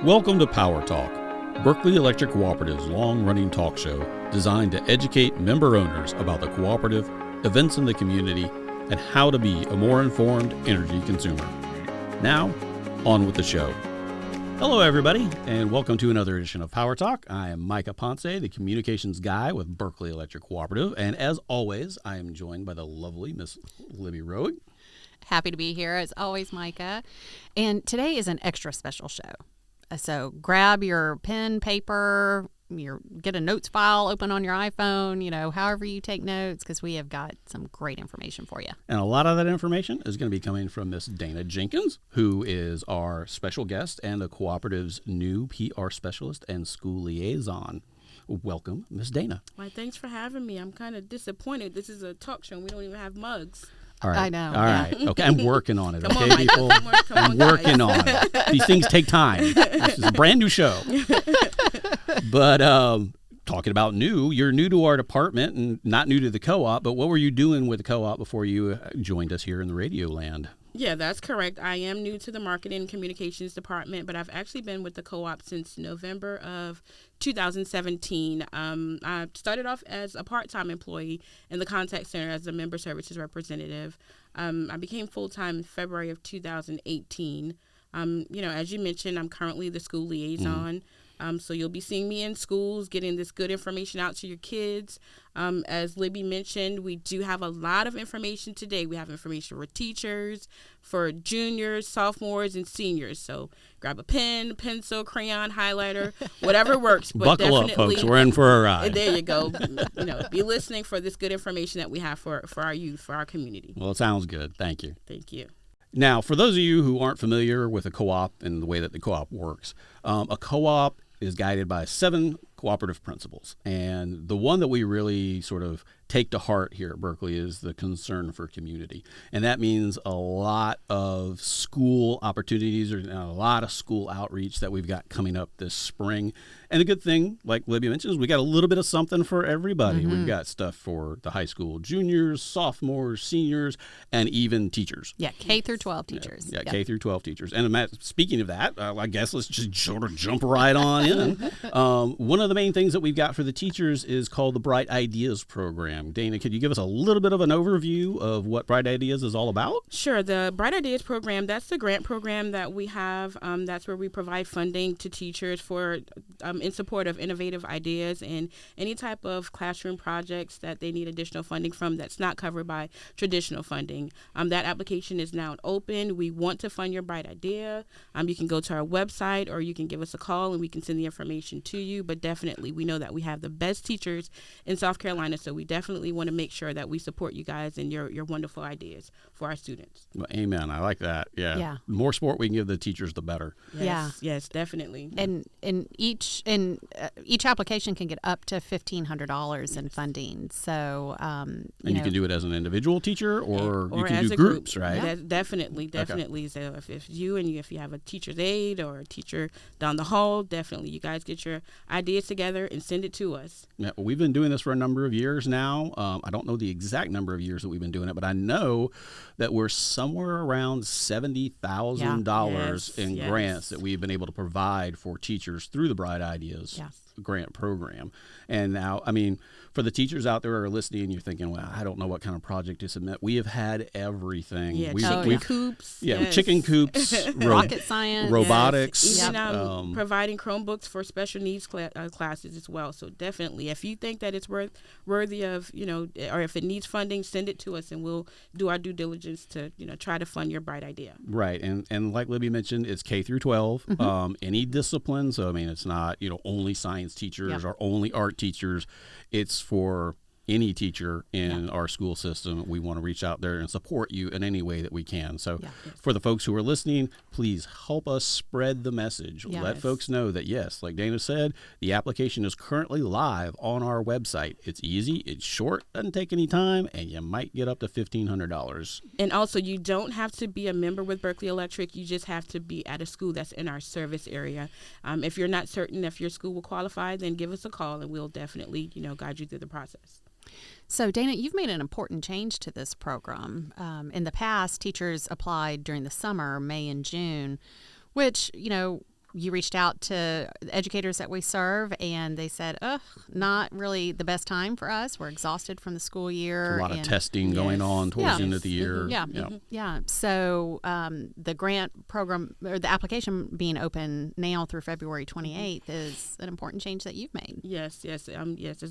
Welcome to Power Talk, Berkeley Electric Cooperative's long-running talk show designed to educate member owners about the cooperative, events in the community, and how to be a more informed energy consumer. Now, on with the show. Hello, everybody, and welcome to another edition of Power Talk. I am Micah Ponce, the communications guy with Berkeley Electric Cooperative, and as always, I am joined by the lovely Miss Libby Roerig. Happy to be here, as always, Micah. And today is an extra special show. So grab your pen, paper, get a notes file open on your iPhone, however you take notes, because we have got some great information for you. And a lot of that information is going to be coming from Miss Dana Jenkins, who is our special guest and the cooperative's new PR specialist and school liaison. Welcome, Miss Dana. Why, thanks for having me. I'm kind of disappointed. This is a talk show and we don't even have mugs. All right. I know. All right. Okay. I'm working on it. Come Okay, on, people. I'm working on it. These things take time. This is a brand new show. But talking about new, you're new to our department and not new to the co-op. But what were you doing with the co-op before you joined us here in the radio land? Yeah, that's correct. I am new to the marketing and communications department, but I've actually been with the co-op since November of 2017. I started off as a part-time employee in the contact center as a member services representative. I became full-time in February of 2018. As you mentioned, I'm currently the school liaison. So you'll be seeing me in schools, getting this good information out to your kids. As Libby mentioned, we do have a lot of information today. We have information for teachers, for juniors, sophomores, and seniors. So grab a pen, pencil, crayon, highlighter, whatever works. But Buckle up, folks. We're in for a ride. There you go. Be listening for this good information that we have for our youth, for our community. Well, it sounds good. Thank you. Thank you. Now, for those of you who aren't familiar with a co-op and the way that the co-op works, a co-op is guided by 7 cooperative principles. And the one that we really sort of take to heart here at Berkeley is the concern for community. And that means a lot of school opportunities or a lot of school outreach that we've got coming up this spring. And the good thing, like Libby mentioned, is we got a little bit of something for everybody. We've got stuff for the high school juniors, sophomores, seniors, and even teachers. Yeah, K through 12 teachers. Yeah, K through 12 teachers. And speaking of that, I guess let's just sort of jump right on in. One of the main things that we've got for the teachers is called the Bright Ideas program. Dana, could you give us a little bit of an overview of what Bright Ideas is all about? Sure. The Bright Ideas program, that's the grant program that we have. That's where we provide funding to teachers for in support of innovative ideas and any type of classroom projects that they need additional funding from that's not covered by traditional funding. That application is now open. We want to fund your Bright Idea. You can go to our website or you can give us a call and we can send the information to you. But definitely, we know that we have the best teachers in South Carolina, so we definitely want to make sure that we support you guys and your wonderful ideas for our students. Well, amen. I like that. Yeah. The more support we can give the teachers, the better. Yes, definitely. And each application can get up to $1,500 in funding. So you can do it as an individual teacher or you can as do a groups, group. right? Definitely. Okay. So if you have a teacher's aide or a teacher down the hall, definitely you guys get your ideas together and send it to us. Yeah, we've been doing this for a number of years now. I don't know the exact number of years that we've been doing it, but I know that we're somewhere around $70,000 in grants that we've been able to provide for teachers through the Bright Ideas grant program. And now, for the teachers out there who are listening, you're thinking, well, I don't know what kind of project to submit. We have had everything. Chicken coops. Chicken coops. Rocket science. Robotics. Even providing Chromebooks for special needs classes as well. So definitely, if you think that it's worthy of, or if it needs funding, send it to us and we'll do our due diligence to, try to fund your Bright Idea. Right. And like Libby mentioned, it's K through 12, any discipline. So, it's not, only science teachers or only art teachers. It's for any teacher in our school system. We want to reach out there and support you in any way that we can. So for the folks who are listening, please help us spread the message. Let folks know that, yes, like Dana said, the application is currently live on our website. It's easy, it's short, doesn't take any time, and you might get up to $1,500. And also, you don't have to be a member with Berkeley Electric. You just have to be at a school that's in our service area. If you're not certain if your school will qualify, then give us a call and we'll definitely, guide you through the process. So, Dana, you've made an important change to this program. In the past, teachers applied during the summer, May and June, which, you reached out to educators that we serve, and they said, not really the best time for us. We're exhausted from the school year. A lot of testing going on towards the end of the year. Yeah. So the grant program, or the application being open now through February 28th is an important change that you've made. Yes. As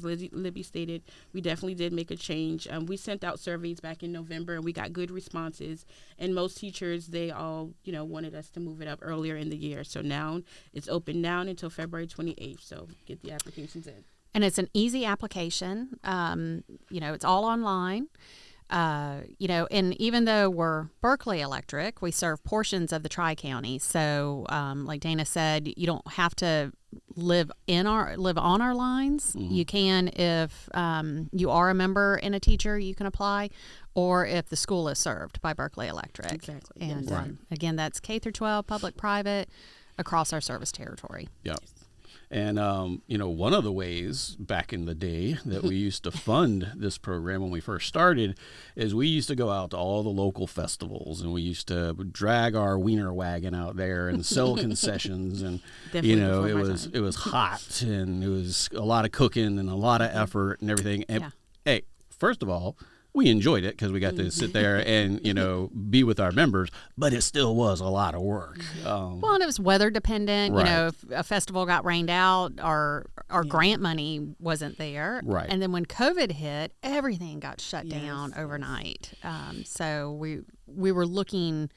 Libby stated, we definitely did make a change. We sent out surveys back in November, and we got good responses. And most teachers, they all, wanted us to move it up earlier in the year. So now it's open now until February 28th. So get the applications in. And it's an easy application. It's all online. And even though we're Berkeley Electric, we serve portions of the Tri-County. So, like Dana said, you don't have to live on our lines. Mm-hmm. You can if you are a member and a teacher, you can apply, or if the school is served by Berkeley Electric. Exactly. And Right. Again, that's K through 12, public, private, across our service territory. Yep. And, one of the ways back in the day that we used to fund this program when we first started is we used to go out to all the local festivals, and we used to drag our wiener wagon out there and sell concessions. And, it was hot, and it was a lot of cooking and a lot of effort and everything. And, hey, first of all, we enjoyed it because we got to sit there and, be with our members, but it still was a lot of work. And it was weather dependent. Right. If a festival got rained out, our grant money wasn't there. Right. And then when COVID hit, everything got shut down overnight. So we were looking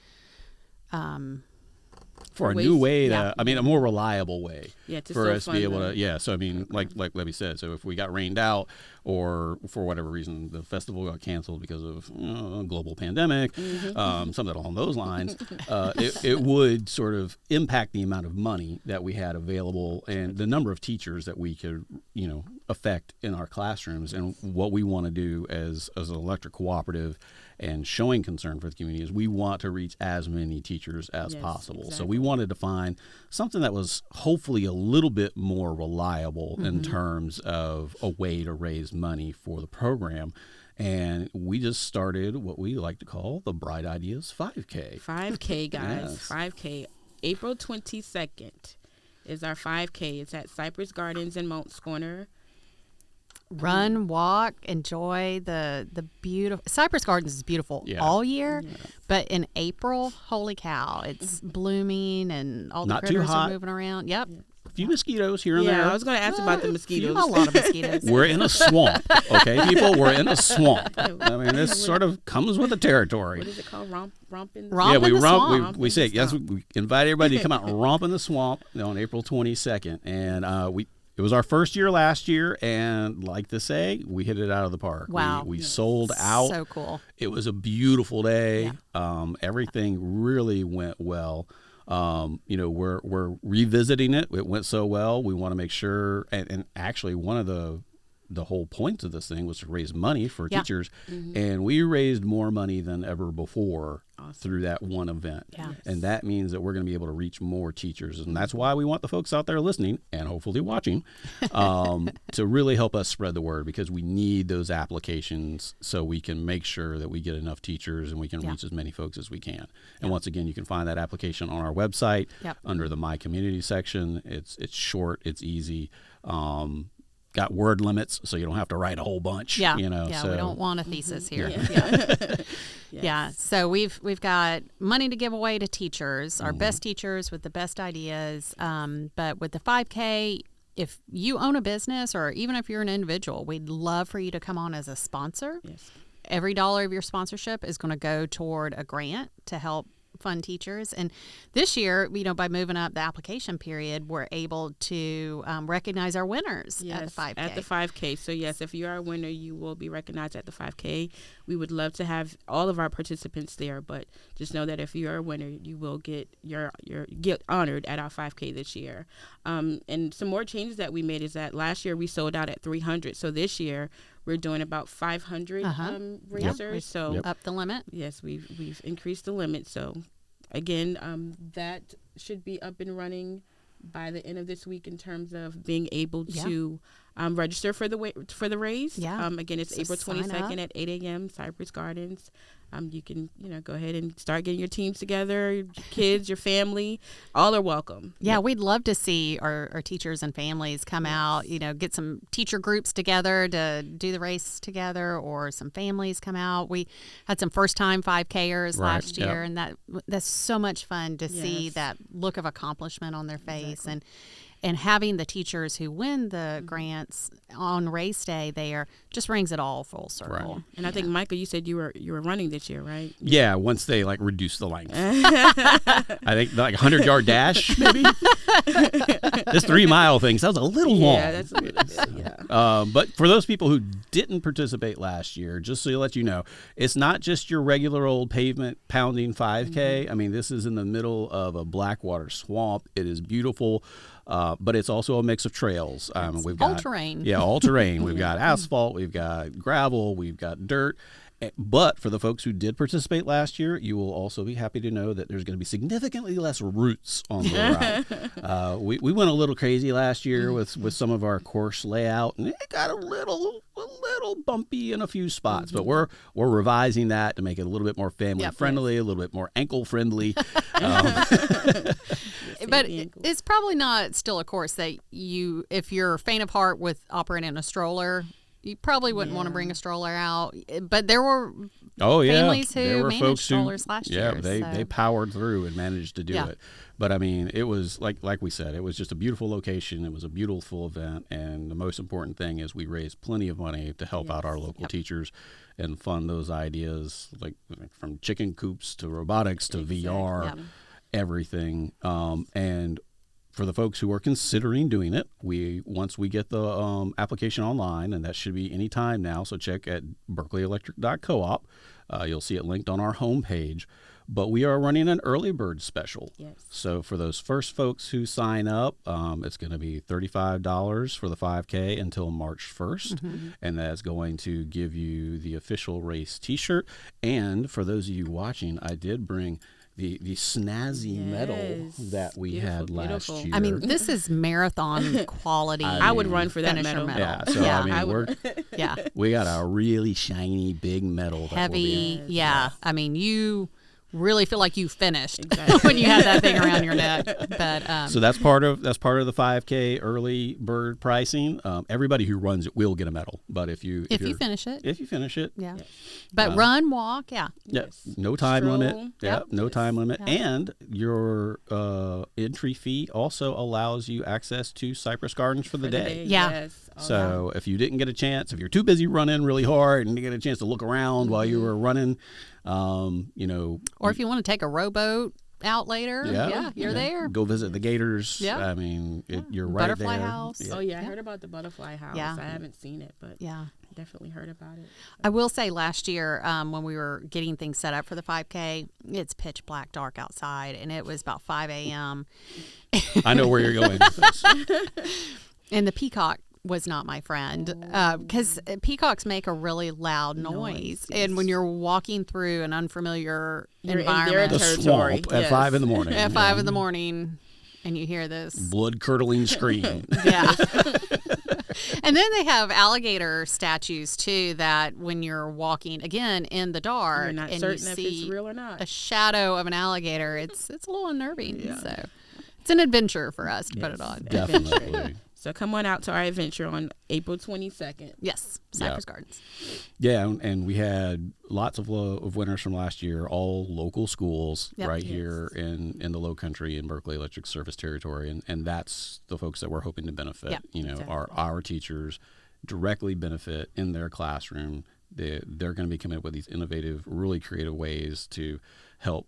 for a new way to, a more reliable way to for still us to be fund able to, so like Libby said, so if we got rained out or for whatever reason the festival got canceled because of a global pandemic, something along those lines, it would sort of impact the amount of money that we had available and the number of teachers that we could, affect in our classrooms. And what we want to do as an electric cooperative and showing concern for the community is we want to reach as many teachers as possible. Exactly. So we wanted to find something that was hopefully a little bit more reliable in terms of a way to raise money for the program. And we just started what we like to call the Bright Ideas 5K. 5K, guys. Yes. 5K. April 22nd is our 5K. It's at Cypress Gardens in Mounts Corner. Run, walk, enjoy the beautiful. Cypress Gardens is beautiful all year, but in April, holy cow, it's blooming and all the Not too critters hot. are moving around. Yep. A few mosquitoes here and there. Yeah, I was going to ask about the mosquitoes. A lot of mosquitoes. We're in a swamp, okay, people? We're in a swamp. This sort of comes with the territory. What is it called? Romp in the Romp in the swamp. We say, yes, we invite everybody to come out and romp in the swamp on April 22nd. And it was our first year last year, and like to say, we hit it out of the park. Wow. We sold out. So cool. It was a beautiful day. Everything really went well. We're revisiting it. It went so well. We want to make sure, and actually one of the whole point of this thing was to raise money for teachers, and we raised more money than ever before through that one event. And that means that we're going to be able to reach more teachers, and that's why we want the folks out there listening and hopefully watching to really help us spread the word, because we need those applications so we can make sure that we get enough teachers and we can reach as many folks as we can. And once again, you can find that application on our website under the My Community section. It's short, it's easy. Got word limits, so you don't have to write a whole bunch. So we don't want a thesis here. Yeah. So we've got money to give away to teachers, our best teachers with the best ideas. But with the 5K, if you own a business or even if you're an individual, we'd love for you to come on as a sponsor. Yes. Every dollar of your sponsorship is going to go toward a grant to help fund teachers. And this year, by moving up the application period, we're able to recognize our winners at the 5K. At the 5K. So yes, if you are a winner, you will be recognized at the 5K. We would love to have all of our participants there, but just know that if you are a winner, you will get get honored at our 5K this year. And some more changes that we made is that last year we sold out at 300. So this year we're doing about 500 raisers. So up the limit. Yes, we've increased the limit. So again, that should be up and running by the end of this week in terms of being able to register for the raise. Yeah. Again, it's So April sign 22nd up. at 8 a.m. Cypress Gardens. you can, go ahead and start getting your teams together, your kids, your family, all are welcome. Yeah, we'd love to see our teachers and families come out, get some teacher groups together to do the race together, or some families come out. We had some first-time 5Kers last year, and that's so much fun to see that look of accomplishment on their face. And having the teachers who win the grants on race day there just brings it all full circle. Right. And I think, Micah, you said you were running this year, right? Yeah, once they reduce the length. I think 100-yard dash, maybe. This 3-mile thing sounds a little long. Yeah, that's a little bit, yeah. But for those people who didn't participate last year, just so you let you know, it's not just your regular old pavement pounding 5K. I mean, this is in the middle of a blackwater swamp. It is beautiful. But it's also a mix of trails. We've got all-terrain. Yeah, all-terrain. We've got asphalt, we've got gravel, we've got dirt. But for the folks who did participate last year, you will also be happy to know that there's going to be significantly less roots on the route. We went a little crazy last year with some of our course layout, and it got a little bumpy in a few spots. But we're revising that to make it a little bit more family friendly, a little bit more ankle friendly. But it's probably not still a course that if you're faint of heart with operating a stroller, you probably wouldn't want to bring a stroller out. But there were families who managed strollers last year. Yeah, they powered through and managed to do it. But I mean, it was like we said, it was just a beautiful location. It was a beautiful event, and the most important thing is we raised plenty of money to help out our local teachers and fund those ideas, like from chicken coops to robotics to VR, everything. And for the folks who are considering doing it, once we get the application online, and that should be any time now, so check at berkeleyelectric.coop. You'll see it linked on our homepage. But we are running an early bird special. Yes. So for those first folks who sign up, it's going to be $35 for the 5K until March 1st. And that's going to give you the official race T-shirt. And for those of you watching, I did bring the snazzy medal that we had last year. I mean, this is marathon quality. I would run for that medal. Yeah, so I mean, we got a really shiny big medal. Heavy, I mean, you really feel like you finished when you had that thing around your neck. But so that's part of the 5K early bird pricing. Everybody who runs it will get a medal, but if you finish it, yeah. But run, walk, no time limit. No time limit, Yeah. and your entry fee also allows you access to Cypress Gardens for the day. Yeah. Yes. So if you didn't get a chance, if you're too busy running really hard and you get a chance to look around while you were running, or if you want to take a rowboat out later, you're there. Go visit the Gators. Yeah. I mean, you're right Butterfly there. House. Oh yeah, I heard about the Butterfly House. Yeah. I haven't seen it, but definitely heard about it. I will say last year when we were getting things set up for the 5K, it's pitch black dark outside, and it was about 5 a.m. I know where you're going. And the peacock was not my friend, because peacocks make a really loud noise. And when you're walking through an unfamiliar environment, the swamp at 5 in the morning. At 5 in the morning, and you hear this blood-curdling scream. Yeah. And then they have alligator statues too, that when you're walking again in the dark, you're not and certain you if see it's real or not. a shadow of an alligator, it's a little unnerving. Yeah. So it's an adventure for us to put it on. Definitely. So come on out to our adventure on April 22nd. Yes, Cypress Gardens. Yeah, and we had lots of winners from last year, all local schools here in the Low Country in Berkeley Electric service territory, and that's the folks that we're hoping to benefit. Our teachers directly benefit in their classroom. They're going to be coming up with these innovative, really creative ways to help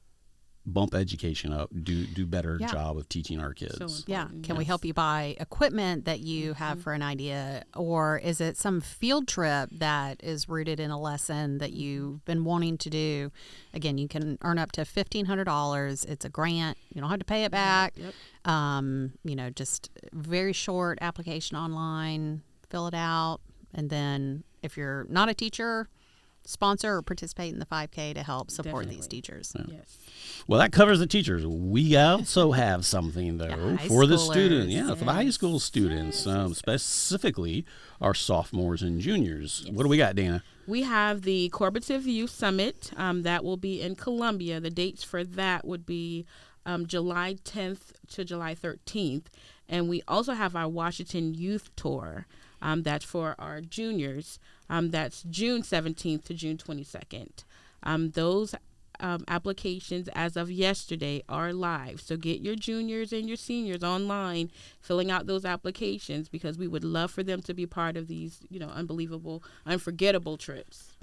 bump education up, do better job of teaching our kids. Can we help you buy equipment that you have for an idea, or is it some field trip that is rooted in a lesson that you've been wanting to do? Again, you can earn up to $1,500. It's a grant. You don't have to pay it back. Just very short application online, fill it out, and then if you're not a teacher, sponsor or participate in the 5K to help support these teachers. Yes. Well, that covers the teachers. We also have something, though, for the students. Yeah, for the high school students, specifically our sophomores and juniors. Yes. What do we got, Dana? We have the Cooperative Youth Summit that will be in Columbia. The dates for that would be July 10th to July 13th. And we also have our Washington Youth Tour. That's for our juniors. That's June 17th to June 22nd. Those applications as of yesterday are live. So get your juniors and your seniors online filling out those applications, because we would love for them to be part of these, unbelievable, unforgettable trips.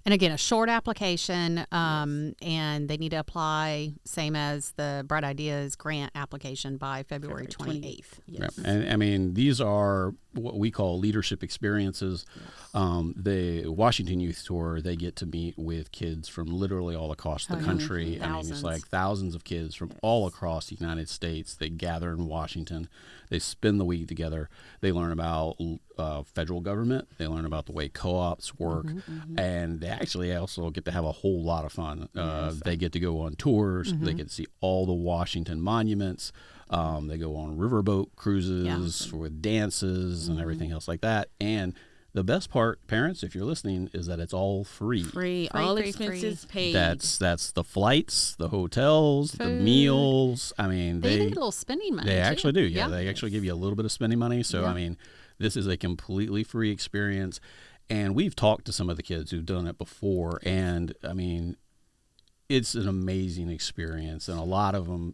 And again, a short application, and they need to apply, same as the Bright Ideas grant application, by February 28th. Yes. Right. And I mean, these are what we call leadership experiences. Yes. The Washington Youth Tour, they get to meet with kids from literally all across the country. I mean, it's like thousands of kids from all across the United States. They gather in Washington. They spend the week together. They learn about federal government. They learn about the way co-ops work. And they actually also get to have a whole lot of fun. They get to go on tours. They get to see all the Washington monuments. They go on riverboat cruises with dances and everything else like that. And the best part, parents, if you're listening, is that it's all free. All expenses paid. That's the flights, the hotels, the meals. I mean, they need a little spending money. They actually do. Yeah, they actually give you a little bit of spending money. So I mean, this is a completely free experience. And we've talked to some of the kids who've done it before, and I mean, it's an amazing experience. And a lot of them,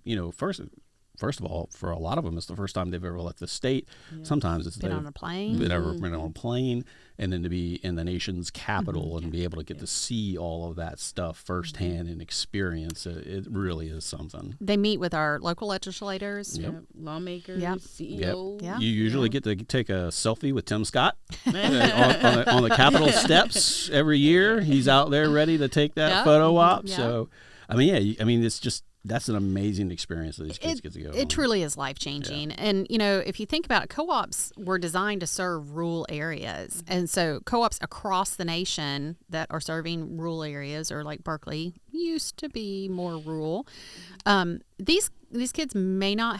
first of all, for a lot of them, it's the first time they've ever left the state. Yeah. Sometimes it's been on a plane. Been on a plane, and then to be in the nation's capital and be able to get to see all of that stuff firsthand and experience it. It really is something. They meet with our local legislators, lawmakers, CEOs. Yep. You usually get to take a selfie with Tim Scott on the Capitol steps every year. He's out there ready to take that photo op. So, I mean, it's just. That's an amazing experience that these kids get to go on. It truly is life-changing. Yeah. And, if you think about it, co-ops were designed to serve rural areas. And so co-ops across the nation that are serving rural areas, or like Berkeley used to be more rural, these kids may not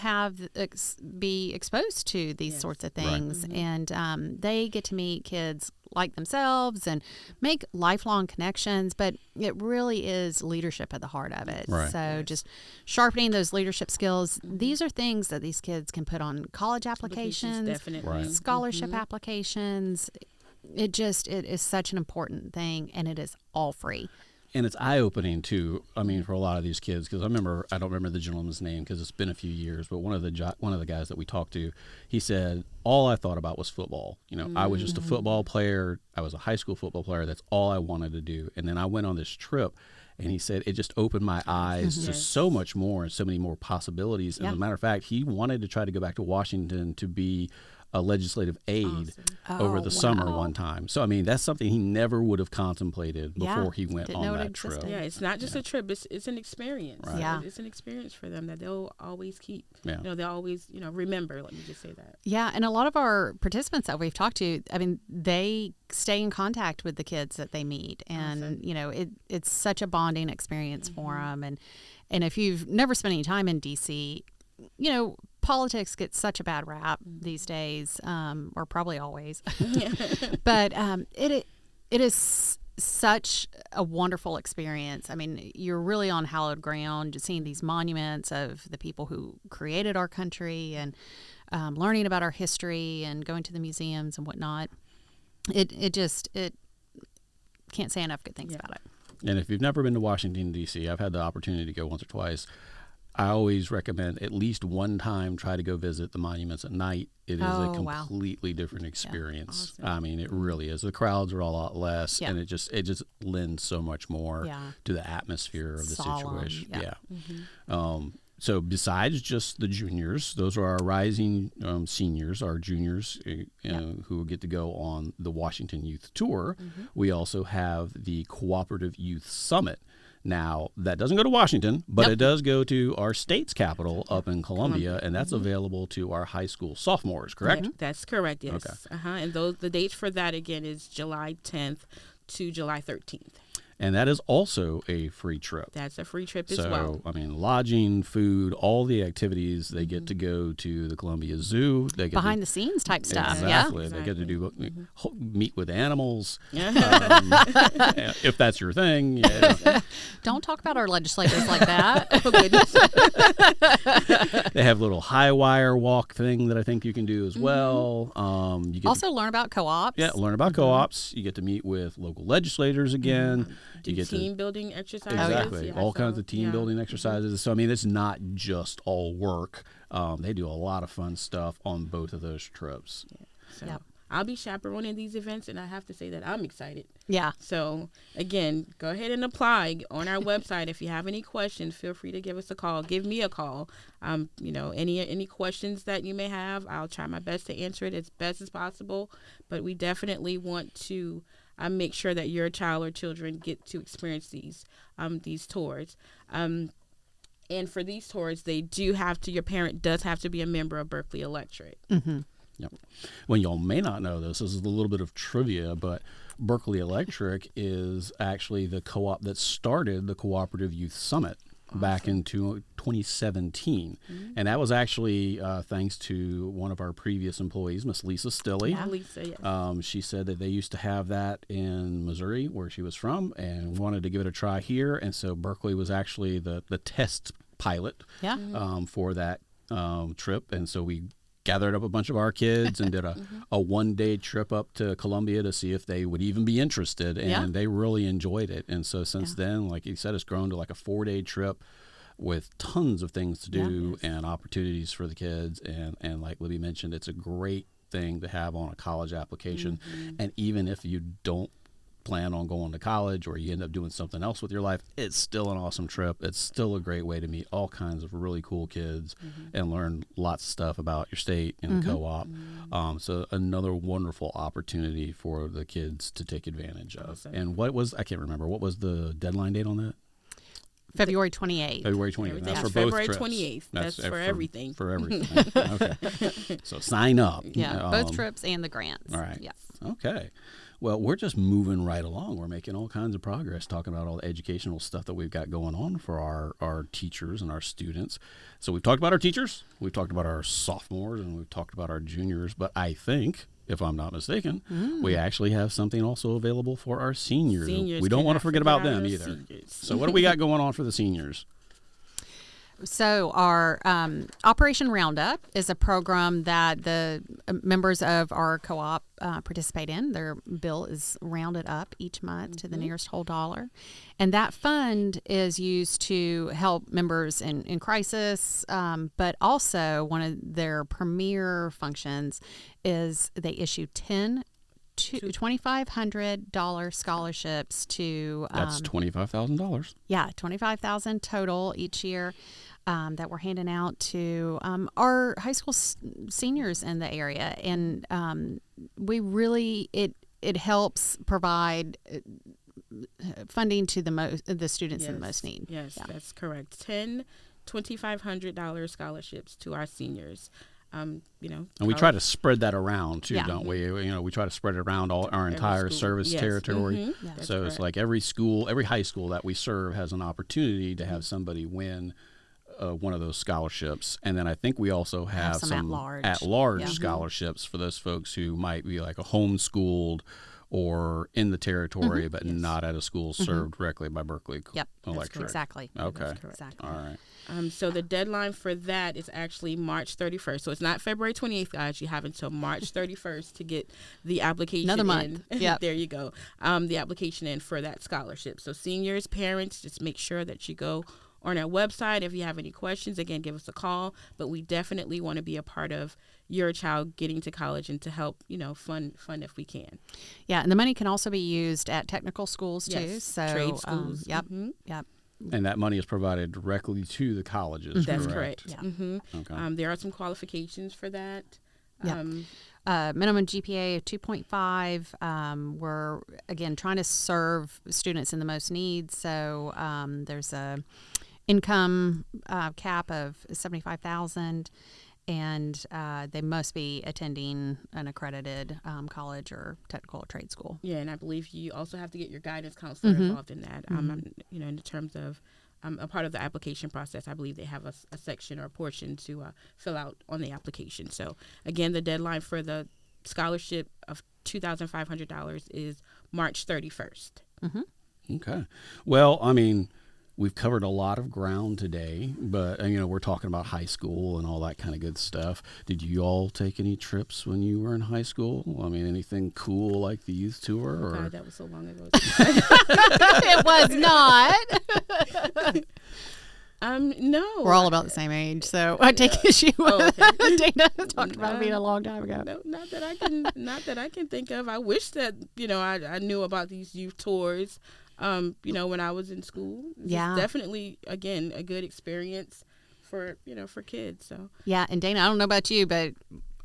be exposed to these sorts of things. Right. And they get to meet kids like themselves and make lifelong connections, but it really is leadership at the heart of it. Right. So just sharpening those leadership skills. These are things that these kids can put on college applications, definitely. Scholarship applications. It is such an important thing, and it is all free. And it's eye-opening, too, I mean, for a lot of these kids, because I don't remember the gentleman's name because it's been a few years, but one of the guys that we talked to, he said, all I thought about was football. I was just a football player. I was a high school football player. That's all I wanted to do. And then I went on this trip, and he said it just opened my eyes to so much more and so many more possibilities. And as a matter of fact, he wanted to try to go back to Washington to be a legislative aide over the summer one time. So, I mean, that's something he never would have contemplated before he went on that trip. Yeah, it's not just a trip. It's an experience. Right. Yeah. It's an experience for them that they'll always keep. Yeah. They'll always, remember. Let me just say that. Yeah, and a lot of our participants that we've talked to, I mean, they stay in contact with the kids that they meet. And, it's such a bonding experience for them. And if you've never spent any time in D.C., politics gets such a bad rap these days, or probably always. But it is such a wonderful experience. I mean, you're really on hallowed ground, just seeing these monuments of the people who created our country, and learning about our history, and going to the museums and whatnot. It can't say enough good things about it. And if you've never been to Washington, D.C., I've had the opportunity to go once or twice. I always recommend at least one time try to go visit the monuments at night. It is a completely different experience. Yeah, awesome. I mean, it really is. The crowds are a lot less, and it just lends so much more to the atmosphere of the situation. Yeah. So besides just the juniors, those are our rising seniors, our juniors who get to go on the Washington Youth Tour. We also have the Cooperative Youth Summit. Now, that doesn't go to Washington, but it does go to our state's capital up in Columbia, and that's available to our high school sophomores, correct? That's correct, yes. Okay. And the dates for that, again, is July 10th to July 13th. And that is also a free trip. That's a free trip as So, well. I mean, lodging, food, all the activities. They get to go to the Columbia Zoo. They get Behind the scenes type stuff. Exactly. Yeah. They get to do meet with animals, Yeah. if that's your thing. Yeah. Don't talk about our legislators like that. Oh, goodness. They have little high wire walk thing that I think you can do as well. You get Also learn about co-ops. learn about co-ops. You get to meet with local legislators again. Do You get team building exercises. exactly Yeah, all so, kinds of team yeah. building exercises. So I mean, it's not just all work. They do a lot of fun stuff on both of those trips. So Yep. I'll be chaperoning these events, and I have to say that I'm excited. Yeah. So, again, go ahead and apply on our website. If you have any questions, feel free to give us a call. Give me a call. Any questions that you may have, I'll try my best to answer it as best as possible. But we definitely want to make sure that your child or children get to experience these tours. And for these tours, your parent does have to be a member of Berkeley Electric. Mm-hmm. Yep. Well, y'all may not know this. This is a little bit of trivia, but Berkeley Electric is actually the co-op that started the Cooperative Youth Summit back in 2017. And that was actually thanks to one of our previous employees, Miss Lisa Stilley. Yeah, Lisa, yes. She said that they used to have that in Missouri, where she was from, and wanted to give it a try here. And so Berkeley was actually the test pilot Yeah. for that trip. And so we gathered up a bunch of our kids and did a one-day trip up to Columbia to see if they would even be interested, and they really enjoyed it. And so since then, like you said, it's grown to like a 4-day trip with tons of things to do and opportunities for the kids. And like Libby mentioned, it's a great thing to have on a college application. And even if you don't plan on going to college or you end up doing something else with your life, it's still an awesome trip. It's still a great way to meet all kinds of really cool kids and learn lots of stuff about your state and the co-op. So another wonderful opportunity for the kids to take advantage of. Awesome. And what was the deadline date on that? February 28th. February 28th. Everything. That's for That's both February trips. 28th. That's for everything. For everything. Okay. So sign up. Yeah. Both trips and the grants. All right. Yeah. Okay. Well, we're just moving right along. We're making all kinds of progress talking about all the educational stuff that we've got going on for our teachers and our students. So we've talked about our teachers, we've talked about our sophomores, and we've talked about our juniors. But I think, if I'm not mistaken, we actually have something also available for our seniors. We don't want to forget about them either. Seniors. So what do we got going on for the seniors? So our Operation Roundup is a program that the members of our co-op participate in. Their bill is rounded up each month to the nearest whole dollar. And that fund is used to help members in crisis, but also one of their premier functions is they issue $2,500 scholarships to That's $25,000. yeah, $25,000 total each year that we're handing out to our high school seniors in the area, and we really it helps provide funding to the students in the most need. Yes, that's correct. 10 $2,500 scholarships to our seniors. And we try to spread that around too, Yeah. don't we? We try to spread it around all our entire school. service Yes. territory. That's So it's correct. like every high school that we serve has an opportunity to have somebody win one of those scholarships. And then I think we also have some some at-large. at-large Yeah. scholarships for those folks who might be like a homeschooled or in the territory, but not at a school served directly by Berkeley Yep, Electric. exactly. Okay. Exactly. All right. So the deadline for that is actually March 31st. So it's not February 28th, guys. You have until March 31st to get the application Another month. in. Yep. There you go. The application in for that scholarship. So seniors, parents, just make sure that you go on our website. If you have any questions, again, give us a call. But we definitely want to be a part of your child getting to college and to help, fund if we can. Yeah, and the money can also be used at technical schools too. Yes, So trade schools. Yep. Mhm. Yep. And that money is provided directly to the colleges, That's correct? correct. Yeah. hmm Okay. There are some qualifications for that. Yep. Minimum GPA of 2.5. We're, again, trying to serve students in the most need. So there's a income cap of $75,000. and they must be attending an accredited college or technical or trade school. Yeah, and I believe you also have to get your guidance counselor involved in that. In terms of a part of the application process, I believe they have a section or a portion to fill out on the application. So again, the deadline for the scholarship of $2,500 is March 31st. Okay. Well, I mean, we've covered a lot of ground today, but we're talking about high school and all that kind of good stuff. Did you all take any trips when you were in high school? I mean, anything cool like the youth tour? Or? God, that was so long ago. It was not. No. We're all about the same age, so I take issue with Dana talked about being a long time ago. No, not that I can think of. I wish that I knew about these youth tours. When I was in school. It's definitely, again, a good experience for kids. So yeah, and Dana, I don't know about you, but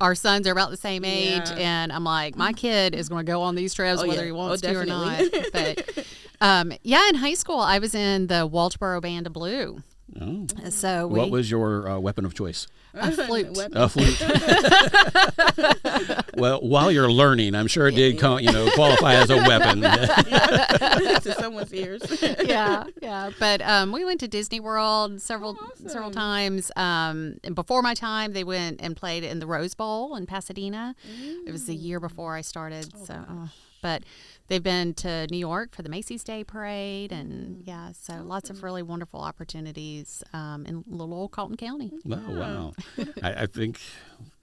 our sons are about the same age, and I'm like, my kid is going to go on these trips whether he wants to or not. But in high school, I was in the Walterboro Band of Blue. Oh. So what was your weapon of choice? A flute. A flute. Well, while you're learning, I'm sure it did qualify as a weapon. To someone's ears. Yeah. But we went to Disney World several times. And before my time, they went and played in the Rose Bowl in Pasadena. It was the year before I started. But they've been to New York for the Macy's Day Parade, and so lots of really wonderful opportunities in little old Colton County. Oh, wow. I think,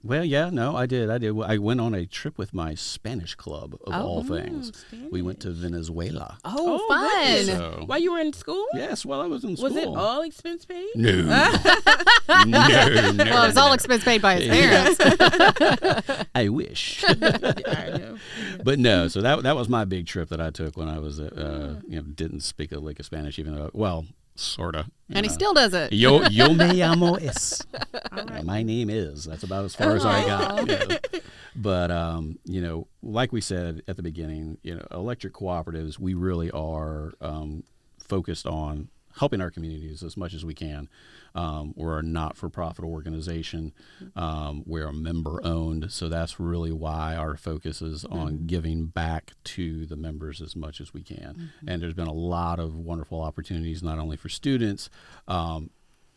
I did. I went on a trip with my Spanish club, of all things. Spanish. We went to Venezuela. Oh, fun. So, while you were in school? Yes, while I was in school. Was it all expense paid? No. No. Well, it was all expense paid by his parents. I wish. I know. But no, so that was my big trip that I took when I was didn't speak a lick of Spanish, even though, sort of. And he still does it. Yo me llamo es. Right. My name is. That's about as far as I got. But, like we said at the beginning, electric cooperatives, we really are focused on helping our communities as much as we can. We're a not-for-profit organization. We're a member-owned, so that's really why our focus is on giving back to the members as much as we can. And there's been a lot of wonderful opportunities, not only for students.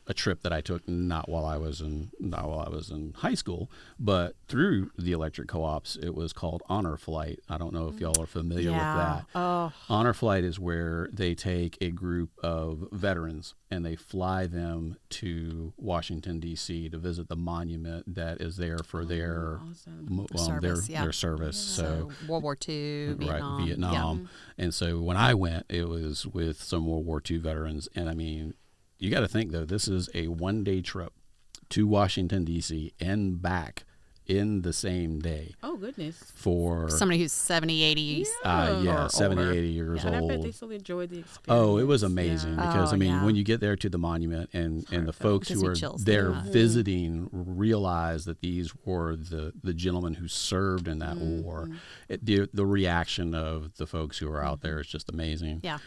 A trip that I took not while I was in high school, but through the electric co-ops. It was called Honor Flight. I don't know if y'all are familiar with that. Oh. Honor Flight is where they take a group of veterans and they fly them to Washington, D.C. to visit the monument that is there for their their service. So World War II, Vietnam. Vietnam. Yeah. And so when I went, it was with some World War II veterans, and I mean, you got to think, though, this is a one-day trip to Washington, D.C. and back in the same day. Oh, goodness. For somebody who's 70, 80. 70, 80 years old. And I bet they still enjoyed the experience. Oh, it was amazing because, when you get there to the monument and the folks who are there visiting realize that these were the gentlemen who served in that war, the reaction of the folks who are out there is just amazing. Yeah.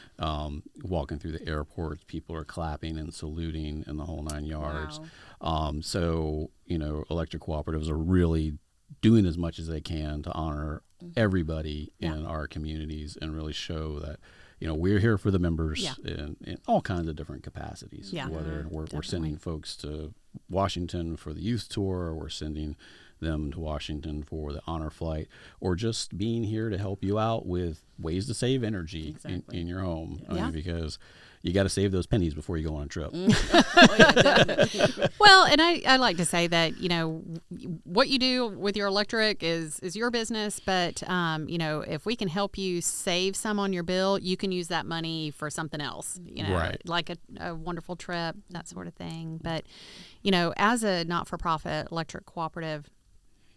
Walking through the airport, people are clapping and saluting in the whole 9 yards. Wow. So, electric cooperatives are really doing as much as they can to honor everybody in our communities and really show that, we're here for the members in all kinds of different capacities. Yeah. Whether we're sending folks to Washington for the youth tour, or we're sending them to Washington for the honor flight, or just being here to help you out with ways to save energy in your home. Yeah. Because you got to save those pennies before you go on a trip. Well, and I like to say that, what you do with your electric is your business. But, if we can help you save some on your bill, you can use that money for something else, like a wonderful trip, that sort of thing. But, as a not-for-profit electric cooperative,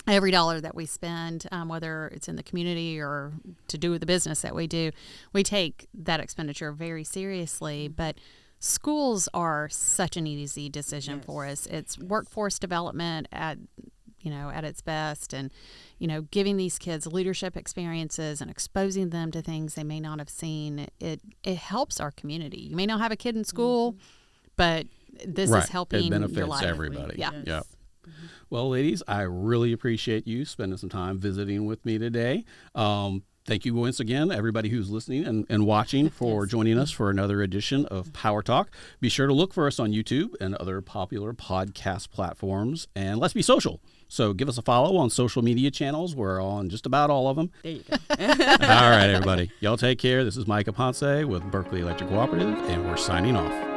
every dollar that we spend, whether it's in the community or to do with the business that we do, we take that expenditure very seriously. But schools are such an easy decision for us. It's workforce development at its best, and giving these kids leadership experiences and exposing them to things they may not have seen. It helps our community. You may not have a kid in school, but this is helping. It benefits your life. everybody. Yeah. Yep. Well, ladies, I really appreciate you spending some time visiting with me today. Thank you once again, everybody who's listening and watching, for joining us for another edition of Power Talk. Be sure to look for us on YouTube and other popular podcast platforms. And let's be social. So give us a follow on social media channels. We're on just about all of them. There you go. All right, everybody. Y'all take care. This is Micah Ponce with Berkeley Electric Cooperative, and we're signing off.